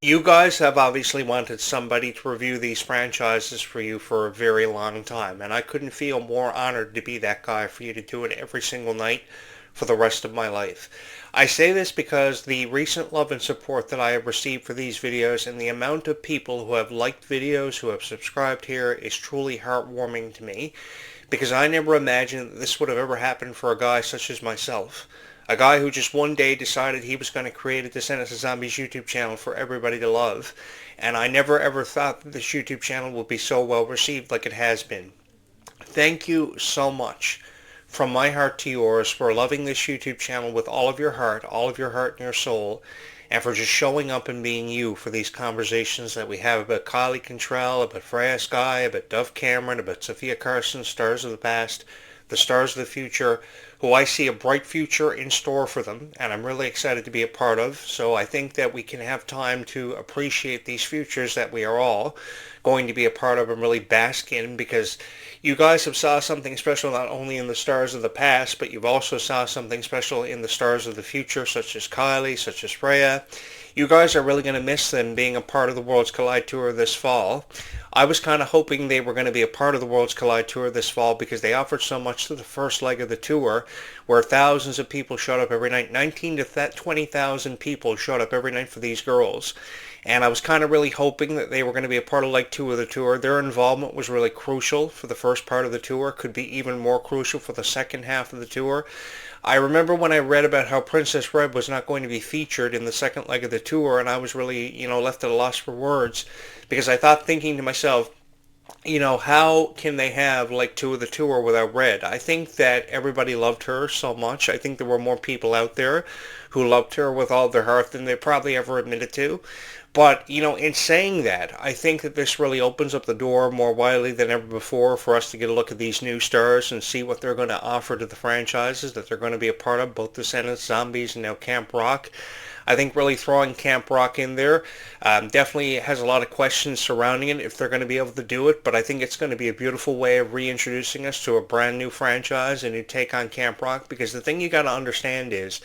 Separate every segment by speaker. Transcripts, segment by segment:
Speaker 1: You guys have obviously wanted somebody to review these franchises for you for a very long time, and I couldn't feel more honored to be that guy for you to do it every single night for the rest of my life. I say this because the recent love and support that I have received for these videos and the amount of people who have liked videos, who have subscribed here, is truly heartwarming to me because I never imagined that this would have ever happened for a guy such as myself. A guy who just one day decided he was going to create a Descendants of Zombies YouTube channel for everybody to love. And I never ever thought that this YouTube channel would be so well received like it has been. Thank you so much from my heart to yours for loving this YouTube channel with all of your heart and your soul, and for just showing up and being you for these conversations that we have about Kylie Cantrell, about Freya Sky, about Dove Cameron, about Sophia Carson, stars of the past, the stars of the future, who I see a bright future in store for them, and I'm really excited to be a part of. So I think that we can have time to appreciate these futures that we are all going to be a part of and really bask in, because you guys have saw something special not only in the stars of the past, but you've also saw something special in the stars of the future, such as Kylie, such as Freya. You guys are really going to miss them being a part of the Worlds Collide Tour this fall. I was kind of hoping they were going to be a part of the Worlds Collide Tour this fall because they offered so much to the first leg of the tour, where thousands of people showed up every night. 19 to 20,000 people showed up every night for these girls. And I was kind of really hoping that they were going to be a part of leg 2 of the tour. Their involvement was really crucial for the first part of the tour, could be even more crucial for the second half of the tour. I remember when I read about how Princess Red was not going to be featured in the second leg of the tour, and I was really, left at a loss for words, because I thought, thinking to myself, how can they have like 2 of the tour without Red? I think that everybody loved her so much. I think there were more people out there who loved her with all their heart than they probably ever admitted to. But, in saying that, I think that this really opens up the door more widely than ever before for us to get a look at these new stars and see what they're going to offer to the franchises that they're going to be a part of, both Descendants, Zombies, and now Camp Rock. I think really throwing Camp Rock in there definitely has a lot of questions surrounding it if they're going to be able to do it, but I think it's going to be a beautiful way of reintroducing us to a brand new franchise, a new take on Camp Rock, because the thing you got to understand is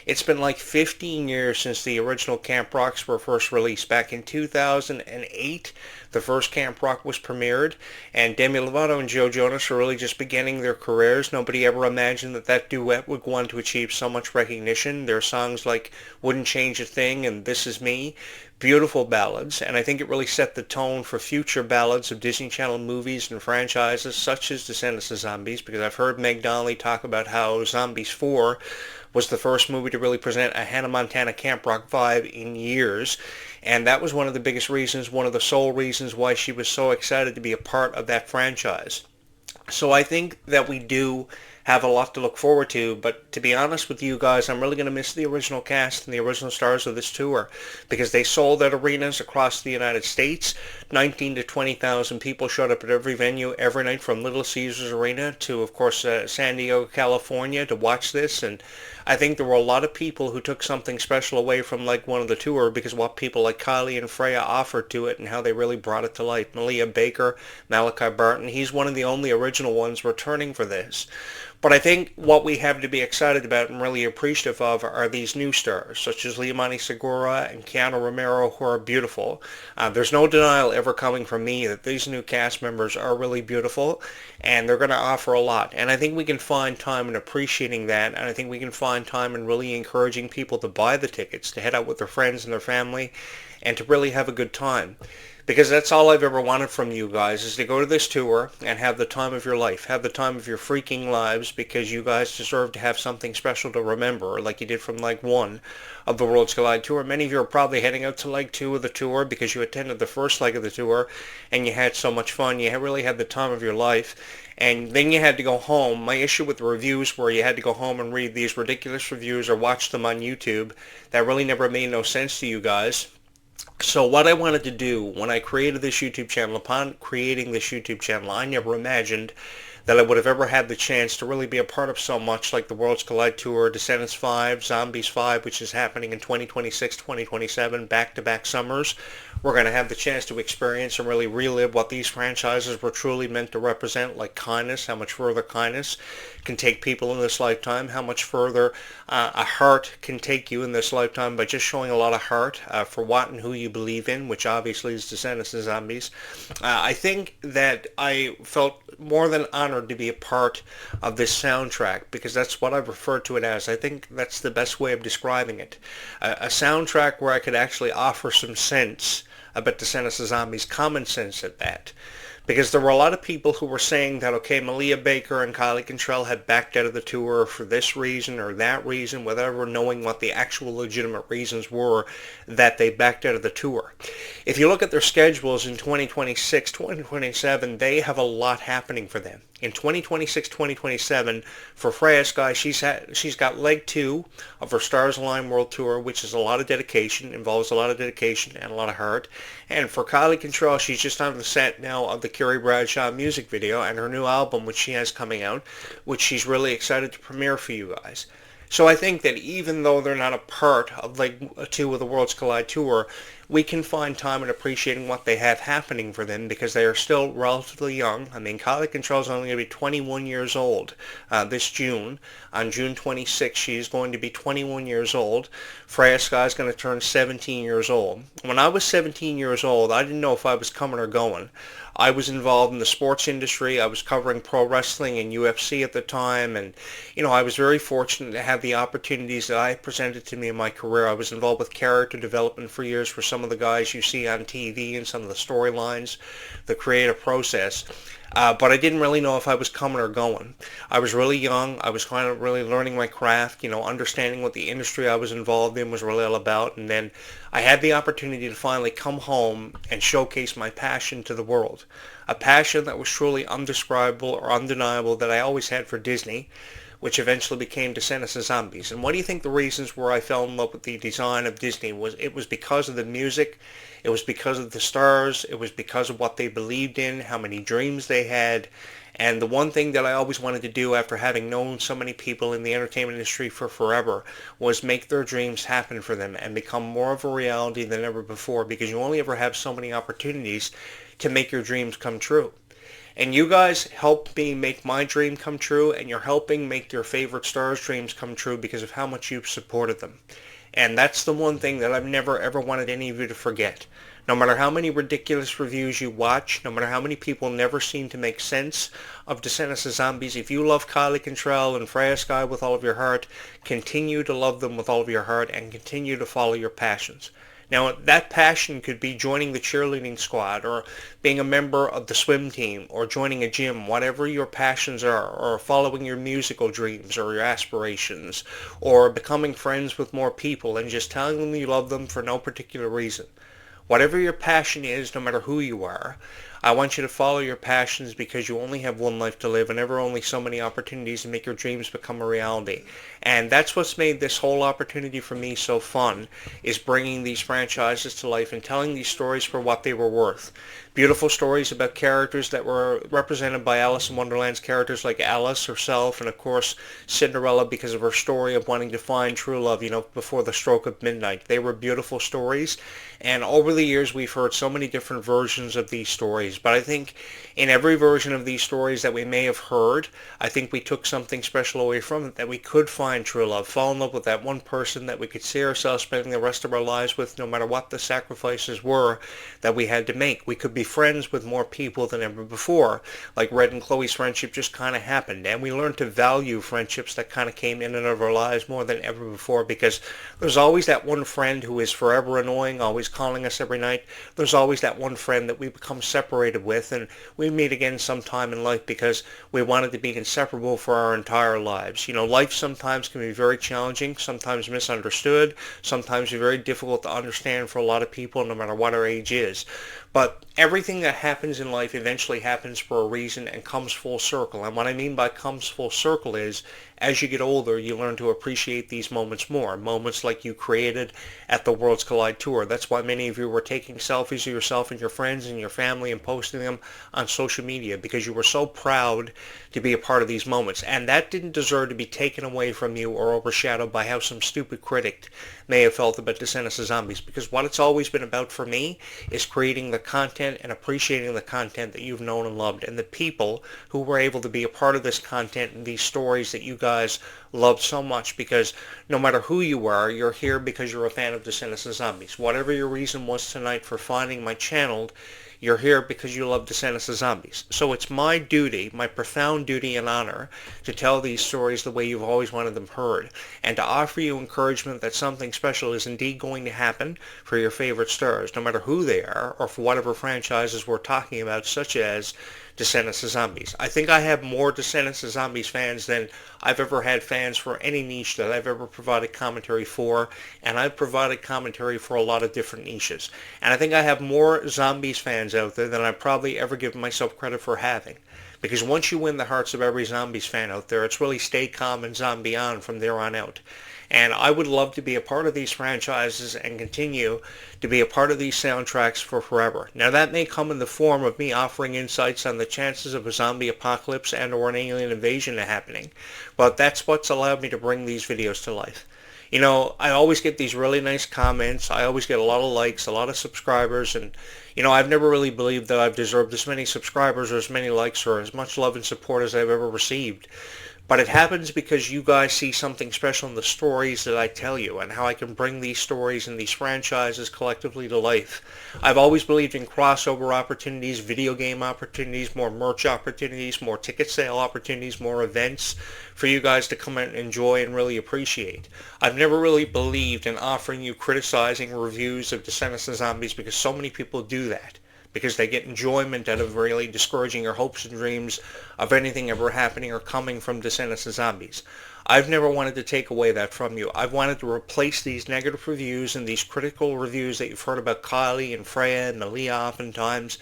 Speaker 1: it's been like 15 years since the original Camp Rocks were first released. Back in 2008, the first Camp Rock was premiered, and Demi Lovato and Joe Jonas were really just beginning their careers. Nobody ever imagined that that duet would go on to achieve so much recognition. Their songs like Wouldn't Change a Thing and This Is Me, beautiful ballads, and I think it really set the tone for future ballads of Disney Channel movies and franchises such as Descendants of Zombies, because I've heard Meg Donnelly talk about how Zombies 4 was the first movie to really present a Hannah Montana Camp Rock vibe in years, and that was one of the biggest reasons, one of the sole reasons why she was so excited to be a part of that franchise. So I think that we do have a lot to look forward to, but to be honest with you guys, I'm really going to miss the original cast and the original stars of this tour, because they sold out arenas across the United States. 19 to 20,000 people showed up at every venue every night, from Little Caesars Arena to, of course, San Diego, California, to watch this. And I think there were a lot of people who took something special away from leg 1 of the tour because of what people like Kylie and Freya offered to it and how they really brought it to life. Malia Baker, Malachi Barton, he's one of the only original ones returning for this. But I think what we have to be excited about and really appreciative of are these new stars, such as Liamani Segura and Keanu Romero, who are beautiful. There's no denial ever coming from me that these new cast members are really beautiful, and they're going to offer a lot. And I think we can find time in appreciating that, and I think we can find time in really encouraging people to buy the tickets, to head out with their friends and their family, and to really have a good time. Because that's all I've ever wanted from you guys, is to go to this tour and have the time of your life, have the time of your freaking lives, because you guys deserve to have something special to remember, like you did from leg 1 of the Worlds Collide Tour. Many of you are probably heading out to leg 2 of the tour because you attended the first leg of the tour and you had so much fun. You really had the time of your life. And then you had to go home. My issue with the reviews were you had to go home and read these ridiculous reviews or watch them on YouTube that really never made no sense to you guys. So what I wanted to do when I created this YouTube channel, upon creating this YouTube channel, I never imagined that I would have ever had the chance to really be a part of so much like the Worlds Collide Tour, Descendants 5, Zombies 5, which is happening in 2026, 2027, back-to-back summers, We're going to have the chance to experience and really relive what these franchises were truly meant to represent, like kindness, how much further kindness can take people in this lifetime, how much further a heart can take you in this lifetime by just showing a lot of heart for what and who you believe in, which obviously is Descendants and Zombies. I think that I felt more than honored to be a part of this soundtrack because that's what I refer to it as. I think that's the best way of describing it. A soundtrack where I could actually offer some sense about Descendants and Zombies, common sense at that. Because there were a lot of people who were saying that, okay, Malia Baker and Kylie Cantrell had backed out of the tour for this reason or that reason, without ever knowing what the actual legitimate reasons were that they backed out of the tour. If you look at their schedules in 2026, 2027, they have a lot happening for them. In 2026, 2027, for Freya Sky, she's got leg 2 of her Stars Align World Tour, which is a lot of dedication, involves a lot of dedication and a lot of heart. And for Kylie Cantrell, she's just on the set now of the Carrie Bradshaw music video and her new album, which she has coming out, which she's really excited to premiere for you guys. So I think that even though they're not a part of leg 2 of the Worlds Collide Tour, we can find time in appreciating what they have happening for them because they are still relatively young. I mean, Kylie Cantrell is only going to be 21 years old this June. On June 26th, she is going to be 21 years old. Freya Sky is going to turn 17 years old. When I was 17 years old, I didn't know if I was coming or going. I was involved in the sports industry. I was covering pro wrestling and UFC at the time, and I was very fortunate to have the opportunities that I presented to me in my career. I was involved with character development for years for some of the guys you see on TV and some of the storylines, the creative process. But I didn't really know if I was coming or going. I was really young. I was kind of really learning my craft, understanding what the industry I was involved in was really all about. And then I had the opportunity to finally come home and showcase my passion to the world. A passion that was truly undescribable or undeniable that I always had for Disney, which eventually became Descendants and Zombies. And what do you think the reasons were I fell in love with the design of Disney was? It was because of the music, it was because of the stars, it was because of what they believed in, how many dreams they had. And the one thing that I always wanted to do after having known so many people in the entertainment industry for forever was make their dreams happen for them and become more of a reality than ever before, because you only ever have so many opportunities to make your dreams come true. And you guys helped me make my dream come true, and you're helping make your favorite stars' dreams come true because of how much you've supported them. And that's the one thing that I've never ever wanted any of you to forget. No matter how many ridiculous reviews you watch, no matter how many people never seem to make sense of Descendants of Zombies, if you love Kylie Cantrell and Freya Sky with all of your heart, continue to love them with all of your heart and continue to follow your passions. Now, that passion could be joining the cheerleading squad or being a member of the swim team or joining a gym, whatever your passions are, or following your musical dreams or your aspirations, or becoming friends with more people and just telling them you love them for no particular reason. Whatever your passion is, no matter who you are, I want you to follow your passions because you only have one life to live and there are only so many opportunities to make your dreams become a reality. And that's what's made this whole opportunity for me so fun, is bringing these franchises to life and telling these stories for what they were worth. Beautiful stories about characters that were represented by Alice in Wonderland's characters like Alice herself, and of course Cinderella because of her story of wanting to find true love, before the stroke of midnight. They were beautiful stories, and over the years we've heard so many different versions of these stories. But I think in every version of these stories that we may have heard, I think we took something special away from it, that we could find true love, fall in love with that one person that we could see ourselves spending the rest of our lives with, no matter what the sacrifices were that we had to make. We could be friends with more people than ever before. Like Red and Chloe's friendship just kind of happened, and we learned to value friendships that kind of came in and out of our lives more than ever before, because there's always that one friend who is forever annoying, always calling us every night. There's always that one friend that we become separated with, and we meet again sometime in life because we wanted to be inseparable for our entire lives. Life sometimes can be very challenging, sometimes misunderstood, sometimes very difficult to understand for a lot of people, no matter what our age is. But everything that happens in life eventually happens for a reason and comes full circle. And what I mean by comes full circle is as you get older, you learn to appreciate these moments more. Moments like you created at the Worlds Collide Tour. That's why many of you were taking selfies of yourself and your friends and your family and posting them on social media, because you were so proud to be a part of these moments. And that didn't deserve to be taken away from you or overshadowed by how some stupid critic may have felt about Descendants of Zombies, because what it's always been about for me is creating the content and appreciating the content that you've known and loved, and the people who were able to be a part of this content and these stories that you guys loved so much. Because no matter who you are, you're here because you're a fan of Descendants of Zombies. Whatever your reason was tonight for finding my channel, you're here because you love Descendants of Zombies. So it's my duty, my profound duty and honor, to tell these stories the way you've always wanted them heard, and to offer you encouragement that something special is indeed going to happen for your favorite stars, no matter who they are, or for whatever franchises we're talking about, such as Descendants of Zombies. I think I have more Descendants of Zombies fans than I've ever had fans for any niche that I've ever provided commentary for, and I've provided commentary for a lot of different niches. And I think I have more Zombies fans out there than I've probably ever given myself credit for having. Because once you win the hearts of every Zombies fan out there, it's really stay calm and zombie on from there on out. And I would love to be a part of these franchises and continue to be a part of these soundtracks for forever. Now, that may come in the form of me offering insights on the chances of a zombie apocalypse and or an alien invasion happening, but that's what's allowed me to bring these videos to life. You know, I always get these really nice comments. I always get a lot of likes, a lot of subscribers, and, you know, I've never really believed that I've deserved as many subscribers or as many likes or as much love and support as I've ever received. But it happens because you guys see something special in the stories that I tell you, and how I can bring these stories and these franchises collectively to life. I've always believed in crossover opportunities, video game opportunities, more merch opportunities, more ticket sale opportunities, more events for you guys to come out and enjoy and really appreciate. I've never really believed in offering you criticizing reviews of Descendants of Zombies, because so many people do that, because they get enjoyment out of really discouraging your hopes and dreams of anything ever happening or coming from Descendants of Zombies. I've never wanted to take away that from you. I've wanted to replace these negative reviews and these critical reviews that you've heard about Kylie and Freya and Malia oftentimes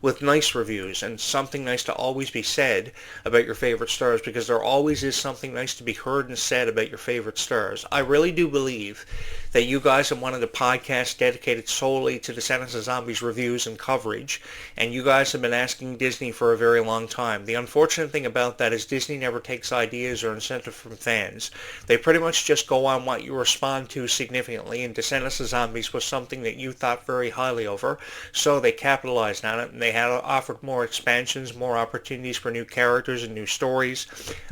Speaker 1: with nice reviews and something nice to always be said about your favorite stars, because there always is something nice to be heard and said about your favorite stars. I really do believe that you guys have wanted a podcast dedicated solely to Descendants of Zombies reviews and coverage, and you guys have been asking Disney for a very long time. The unfortunate thing about that is Disney never takes ideas or incentive from fans. They pretty much just go on what you respond to significantly, and Descendants of Zombies was something that you thought very highly over, so they capitalized on it, and they had offered more expansions, more opportunities for new characters and new stories.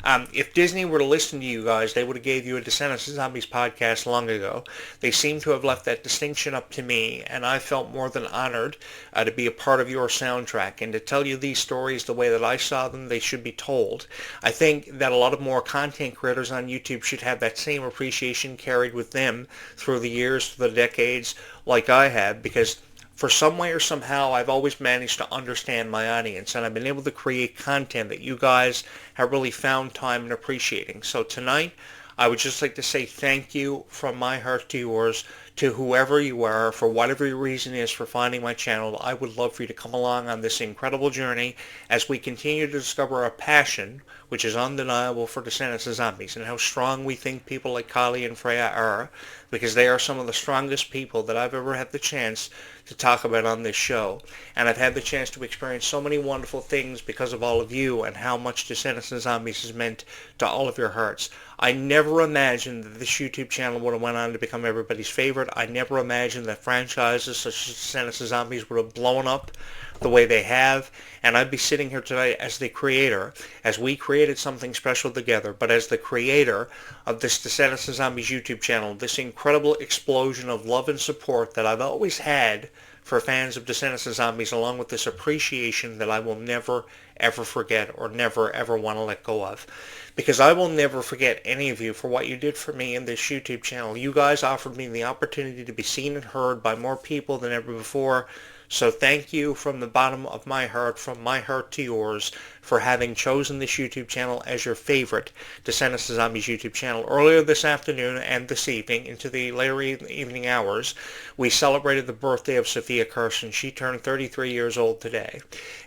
Speaker 1: If Disney were to listen to you guys, they would have gave you a Descendants of Zombies podcast long ago. They seem to have left that distinction up to me, and I felt more than honored to be a part of your soundtrack and to tell you these stories the way that I saw them they should be told. I think that a lot of more content creators on YouTube should have that same appreciation carried with them through the years, through the decades, like I have, because for some way or somehow, I've always managed to understand my audience, and I've been able to create content that you guys have really found time in appreciating. So tonight, I would just like to say thank you from my heart to yours, to whoever you are, for whatever your reason is for finding my channel. I would love for you to come along on this incredible journey as we continue to discover a passion which is undeniable for Descendants of Zombies, and how strong we think people like Kylie and Freya are, because they are some of the strongest people that I've ever had the chance to talk about on this show. And I've had the chance to experience so many wonderful things because of all of you and how much Descendants of Zombies has meant to all of your hearts. I never imagined that this YouTube channel would have went on to become everybody's favorite. I never imagined that franchises such as Descendants of Zombies would have blown up the way they have, and I'd be sitting here tonight as the creator, as we created something special together, but as the creator of this Descendants of Zombies YouTube channel, this incredible explosion of love and support that I've always had for fans of Descendants of Zombies, along with this appreciation that I will never, ever forget, or never, ever want to let go of. Because I will never forget any of you for what you did for me in this YouTube channel. You guys offered me the opportunity to be seen and heard by more people than ever before, So thank you from the bottom of my heart, from my heart to yours, for having chosen this YouTube channel as your favorite Descendants to Zombies YouTube channel. Earlier this afternoon and this evening, into the later evening hours, we celebrated the birthday of Sophia Carson. She turned 33 years old today.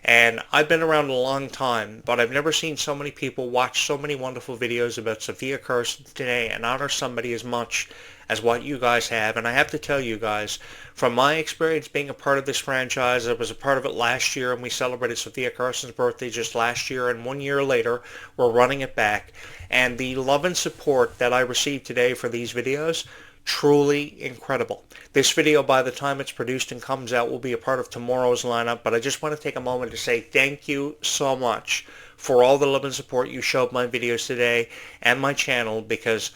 Speaker 1: And I've been around a long time, but I've never seen so many people watch so many wonderful videos about Sophia Carson today and honor somebody as much as what you guys have. And I have to tell you guys, from my experience being a part of this franchise, I was a part of it last year, and we celebrated Sophia Carson's birthday just last year, and 1 year later, we're running it back. And the love and support that I received today for these videos, truly incredible. This video, by the time it's produced and comes out, will be a part of tomorrow's lineup, but I just want to take a moment to say thank you so much for all the love and support you showed my videos today and my channel, because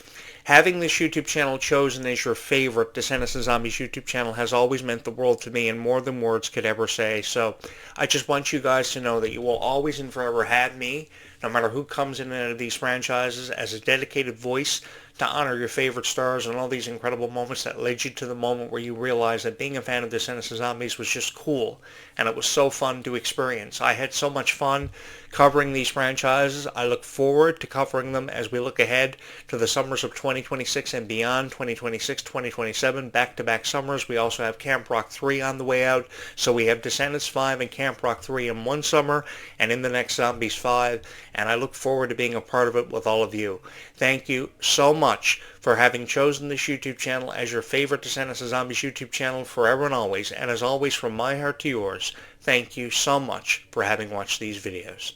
Speaker 1: having this YouTube channel chosen as your favorite Descendants and Zombies YouTube channel has always meant the world to me, and more than words could ever say. So I just want you guys to know that you will always and forever have me, no matter who comes in and out of these franchises, as a dedicated voice to honor your favorite stars and all these incredible moments that led you to the moment where you realized that being a fan of Descendants and Zombies was just cool, and it was so fun to experience. I had so much fun covering these franchises. I look forward to covering them as we look ahead to the summers of 2026 and beyond, 2026, 2027, back-to-back summers. We also have Camp Rock 3 on the way out, so we have Descendants 5 and Camp Rock 3 in one summer, and in the next Zombies 5, and I look forward to being a part of it with all of you. Thank you so much for having chosen this YouTube channel as your favorite Descendants of Zombies YouTube channel forever and always. And as always, from my heart to yours, thank you so much for having watched these videos.